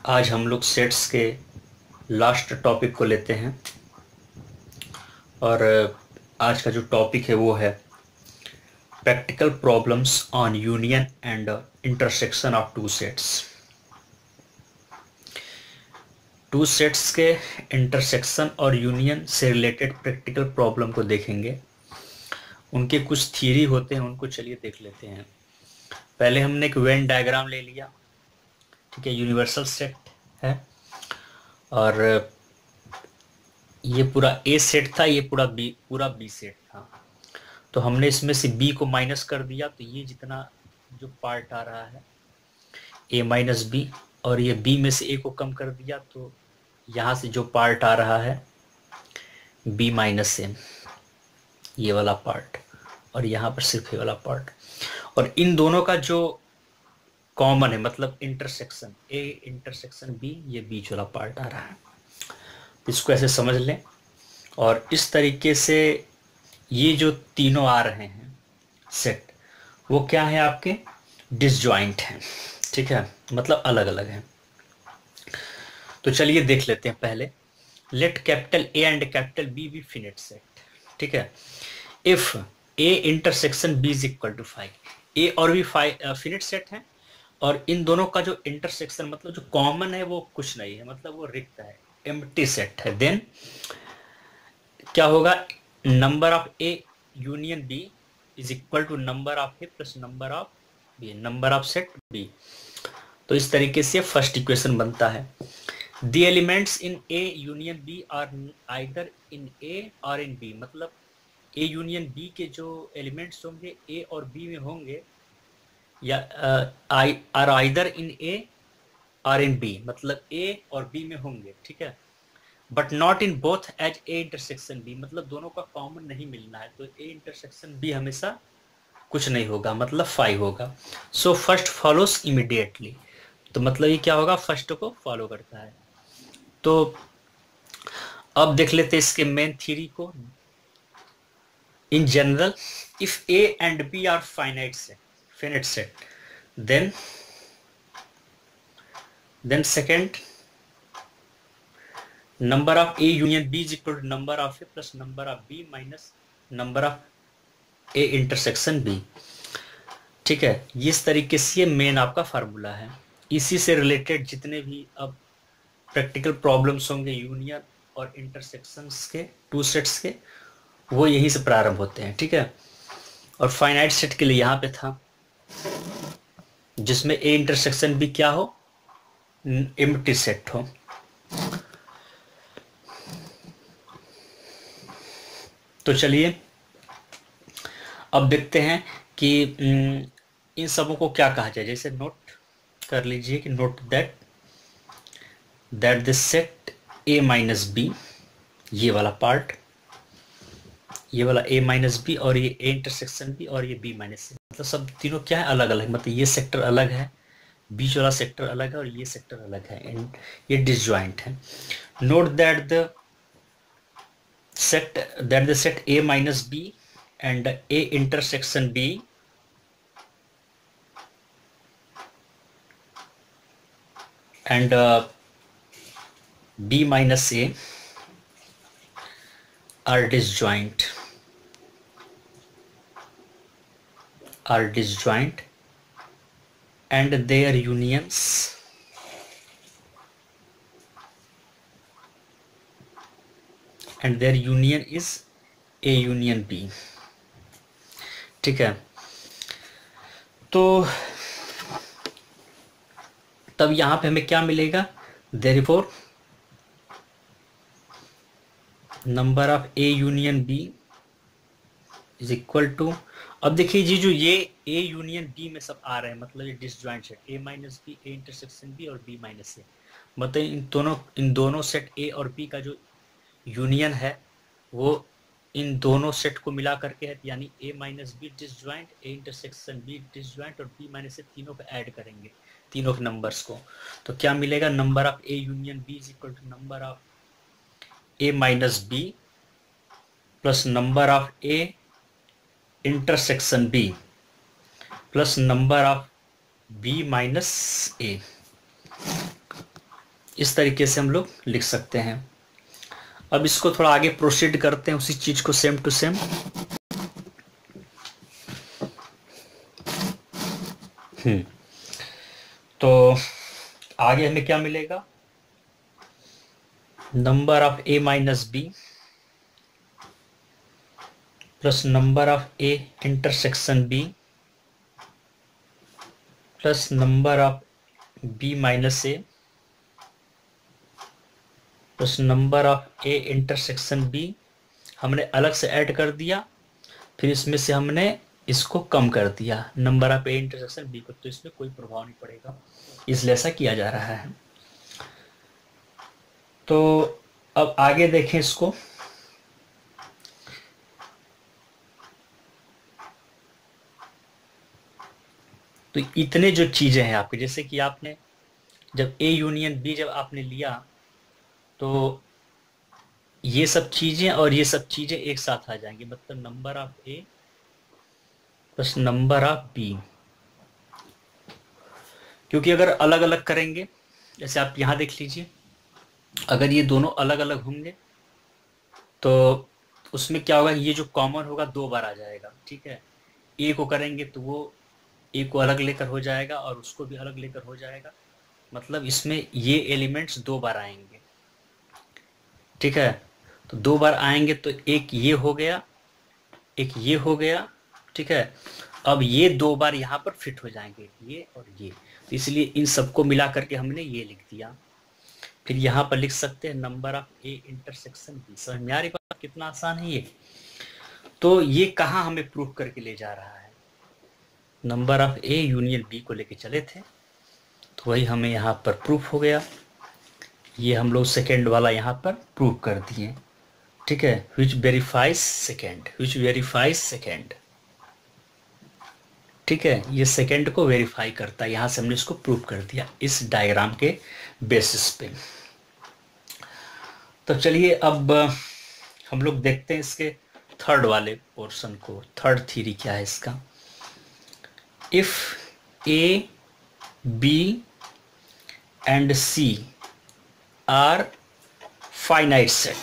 आज हम लोग सेट्स के लास्ट टॉपिक को लेते हैं और आज का जो टॉपिक है वो है practical problems on union and intersection of two sets. Two sets के इंटरसेक्शन और यूनियन से रिलेटेड प्रैक्टिकल प्रॉब्लम को देखेंगे। उनके कुछ थ्योरी होते हैं, उनको चलिए देख लेते हैं। पहले हमने एक वेन डायग्राम ले लिया, ठीक है, यूनिवर्सल सेट है और ये पूरा ए सेट था, ये पूरा बी सेट था। तो हमने इसमें से बी को माइनस कर दिया, तो ये जितना जो पार्ट आ रहा है ए माइनस बी, और ये बी में से ए को कम कर दिया, तो यहाँ से जो पार्ट आ रहा है बी माइनस ए, ये वाला पार्ट, और यहाँ पर सिर्फ ये वाला पार्ट। और इन दोनों का जो कॉमन है, मतलब इंटरसेक्शन, ए इंटरसेक्शन बी, ये बीच वाला पार्ट आ रहा है। इसको ऐसे समझ लें। और इस तरीके से ये जो तीनों आ रहे हैं सेट, वो क्या है, आपके डिसजॉइंट हैं, ठीक है, मतलब अलग अलग हैं। तो चलिए देख लेते हैं। पहले let capital A and capital B be finite set, ठीक है। If A intersection B is equal to 5, A और बी फिनिट सेट है, और इन दोनों का जो इंटरसेक्शन, मतलब जो कॉमन है, वो कुछ नहीं है, मतलब वो रिक्त है, एम्प्टी सेट है। देन क्या होगा, number of A union B is equal to number of A plus number of B, number of set B. तो इस तरीके से फर्स्ट इक्वेशन बनता है। The elements in A union B are either in A और in B, मतलब ए union B के जो एलिमेंट्स होंगे ए और बी में होंगे, या आर आइदर इन ए और इन बी, मतलब ए और बी में होंगे, ठीक है। But not in both as A intersection B, मतलब दोनों का कॉमन नहीं मिलना है, तो ए इंटरसेक्शन बी हमेशा कुछ नहीं होगा, मतलब 5 होगा। सो फर्स्ट फॉलोस इमीडिएटली, तो मतलब ये क्या होगा, फर्स्ट को फॉलो करता है। तो अब देख लेते हैं इसके मेन थ्योरी को। In general, if A and B are finite set, then second, number of A union B is equal to number of A plus number of B minus number of A intersection B, ठीक है। इस तरीके से ये main आपका formula है। इसी से रिलेटेड जितने भी अब प्रैक्टिकल प्रॉब्लम्स होंगे यूनियन और इंटरसेक्शंस के टू सेट्स के, वो यहीं से प्रारंभ होते हैं, ठीक है। और फाइनाइट सेट के लिए यहाँ पे था, जिसमें ए इंटरसेक्शन भी क्या हो, एम्प्टी सेट हो। तो चलिए अब देखते हैं कि इन सबों को क्या कहा जाए। जैसे नोट कर लीजिए कि note that the set A minus B, ये वाला पार्ट, ये वाला ए माइनस बी, और ये ए इंटरसेक्शन बी, और ये बी माइनस, मतलब सब तीनों क्या है, अलग अलग, मतलब ये सेक्टर अलग है, बीच वाला सेक्टर अलग है, और ये सेक्टर अलग है, एंड ये डिसजॉइंट है। Note that the set A minus B and A intersection B and B minus A are disjoint and their unions is A union B, ठीक है। तो तब यहां पे हमें क्या मिलेगा, therefore number of A union B is equal to, अब देखिए जी, जो ये ए यूनियन बी में सब आ रहे हैं, मतलब ये disjoint set A minus B, A intersection B और बी माइनस ए, मतलब इन दोनों सेट ए और बी का जो यूनियन है वो इन दोनों सेट को मिला करके है, यानी A minus B disjoint, A intersection B disjoint, और बी माइनस ए, तीनों को ऐड करेंगे, तीनों के नंबर्स को, तो क्या मिलेगा, number of A union B is equal to number of A minus B plus number of A intersection B plus number of B minus A। इस तरीके से हम लोग लिख सकते हैं। अब इसको थोड़ा आगे प्रोसीड करते हैं, उसी चीज को सेम टू सेम। तो आगे हमें क्या मिलेगा, number of A minus B plus number of A intersection B plus number of B minus A plus number of A intersection B हमने अलग से ऐड कर दिया, फिर इसमें से हमने इसको कम कर दिया number of A intersection B को, तो इसमें कोई प्रभाव नहीं पड़ेगा, इसलिए ऐसा किया जा रहा है। तो अब आगे देखें इसको, तो इतने जो चीजें हैं आपके, जैसे कि आपने जब ए यूनियन बी जब आपने लिया तो ये सब चीजें और ये सब चीजें एक साथ आ जाएंगी, मतलब number of A plus number of B. क्योंकि अगर अलग अलग करेंगे, जैसे आप यहां देख लीजिए, अगर ये दोनों अलग अलग होंगे तो उसमें क्या होगा, ये जो कॉमन होगा 2 बार आ जाएगा, ठीक है। ए को करेंगे तो वो ए को अलग लेकर हो जाएगा और उसको भी अलग लेकर हो जाएगा, मतलब इसमें ये एलिमेंट्स 2 बार आएंगे, ठीक है। तो 2 बार आएंगे तो एक ये हो गया, एक ये हो गया, ठीक है। अब ये 2 बार यहाँ पर फिट हो जाएंगे, ये और ये, तो इसलिए इन सबको मिला करके हमने ये लिख दिया। फिर यहाँ पर लिख सकते हैं number of A intersection B. समझ में आ रही बात, कितना आसान है ये। तो ये कहाँ हमें प्रूफ करके ले जा रहा है, number of A union B को लेके चले थे, तो वही हमें यहाँ पर प्रूफ हो गया। ये हम लोग सेकेंड वाला यहाँ पर प्रूफ कर दिए, ठीक है। विच वेरीफाइज सेकेंड, विच वेरीफाइज सेकेंड, ठीक है। ये सेकेंड को वेरीफाई करता है, यहाँ से हमने इसको प्रूफ कर दिया इस डायग्राम के बेसिस पे। तो चलिए अब हम लोग देखते हैं इसके थर्ड वाले पोर्शन को। थर्ड थ्योरी क्या है इसका, if A B and C are finite set,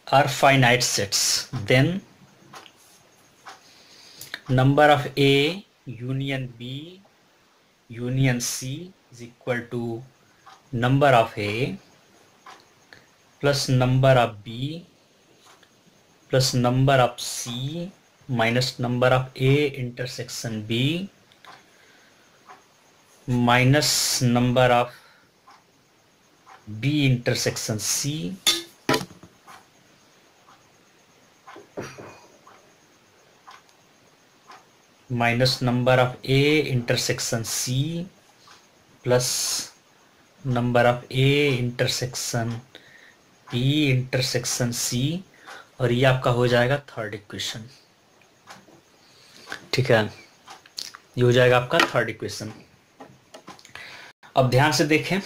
are finite sets, then number of A union B union C is equal to number of A plus number of B plus number of C minus number of A intersection B minus number of B intersection C minus number of A intersection C plus number of A intersection B intersection C, और ये आपका हो जाएगा third equation, ठीक है। ये हो जाएगा आपका थर्ड इक्वेशन। अब ध्यान से देखें,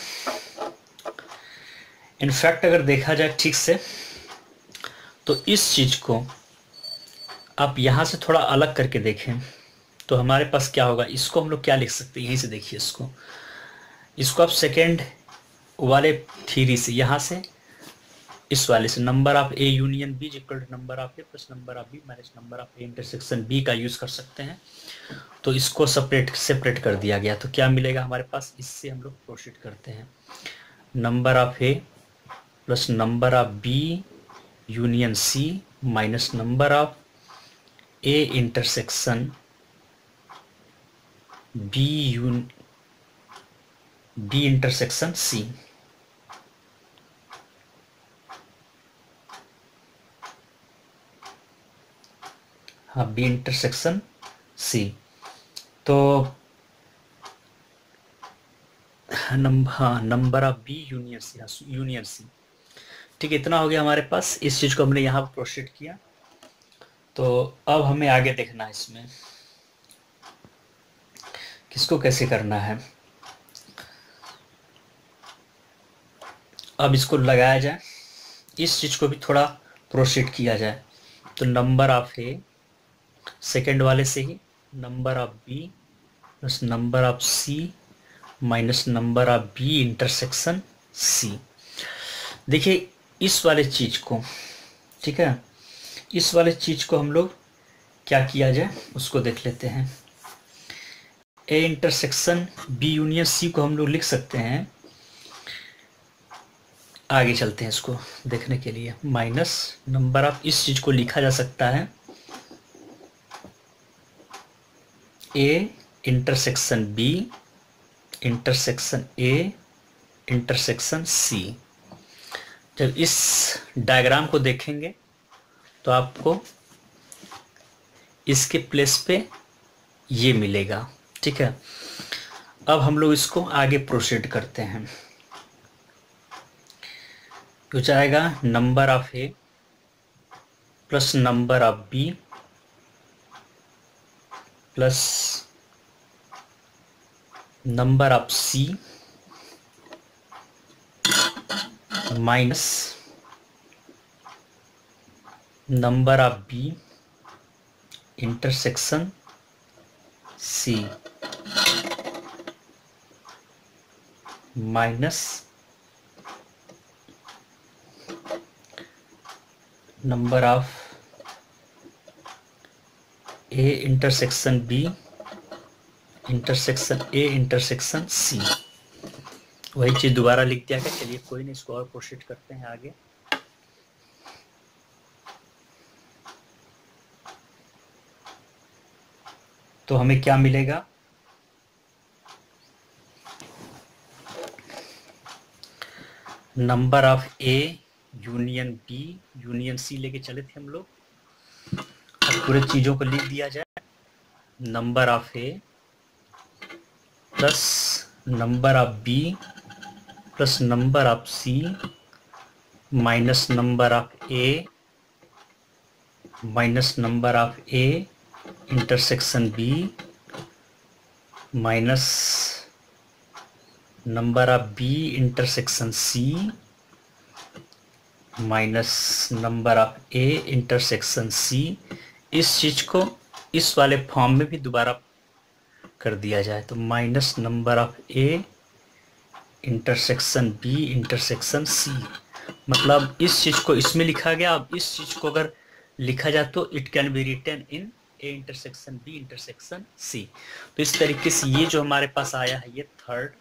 इनफैक्ट अगर देखा जाए ठीक से तो इस चीज को आप यहां से थोड़ा अलग करके देखें तो हमारे पास क्या होगा, इसको हम लोग क्या लिख सकते हैं, यहीं से देखिए इसको आप सेकेंड वाले थ्योरी से, यहाँ से इस वाले से number of A union B equal to number of A plus number of B minus number of A intersection B का यूज कर सकते हैं। तो इसको सेपरेट कर दिया गया, तो क्या मिलेगा हमारे पास, इससे हम लोग प्रोसीड करते हैं। Number of A plus number of B union C minus number of A intersection B intersection C. हाँ, बी इंटरसेक्शन सी। तो number of B union C, हाँ यूनियन सी, ठीक है। इतना हो गया हमारे पास, इस चीज को हमने यहाँ पर प्रोसीड किया। तो अब हमें आगे देखना है इसमें किसको कैसे करना है। अब इसको लगाया जाए, इस चीज को भी थोड़ा प्रोसीड किया जाए। तो नंबर ऑफ ए सेकेंड वाले से ही, number of B plus number of C minus number of B intersection C. देखिए इस वाले चीज को, ठीक है, इस वाले चीज को हम लोग क्या किया जाए उसको देख लेते हैं। A intersection B union C को हम लोग लिख सकते हैं, आगे चलते हैं इसको देखने के लिए। माइनस नंबर ऑफ, इस चीज को लिखा जा सकता है A intersection B intersection A intersection C. जब इस डायग्राम को देखेंगे तो आपको इसके प्लेस पे ये मिलेगा, ठीक है। अब हम लोग इसको आगे प्रोसीड करते हैं। तो जाएगा number of A plus number of B plus number of C minus number of B intersection C minus number of A intersection B intersection A intersection C. वही चीज दोबारा लिख दिया गया। चलिए कोई नहीं, इसको और प्रोसीड करते हैं आगे। तो हमें क्या मिलेगा, number of A union B union C लेके चले थे हम लोग। अब पूरे चीजों को लिख दिया जाए। Number of A plus number of B plus number of C minus number of A minus number of A intersection B minus number of B intersection C minus number of A intersection C. इस चीज को इस वाले form में भी दोबारा कर दिया जाए तो minus number of A intersection B intersection C. मतलब इस चीज को इसमें लिखा गया। अब इस चीज को अगर लिखा जाए तो it can be written in A intersection B intersection C. तो इस तरीके से ये जो हमारे पास आया है ये थर्ड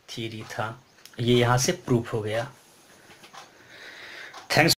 थ्योरी था, ये यहाँ से प्रूफ हो गया। थैंक्स।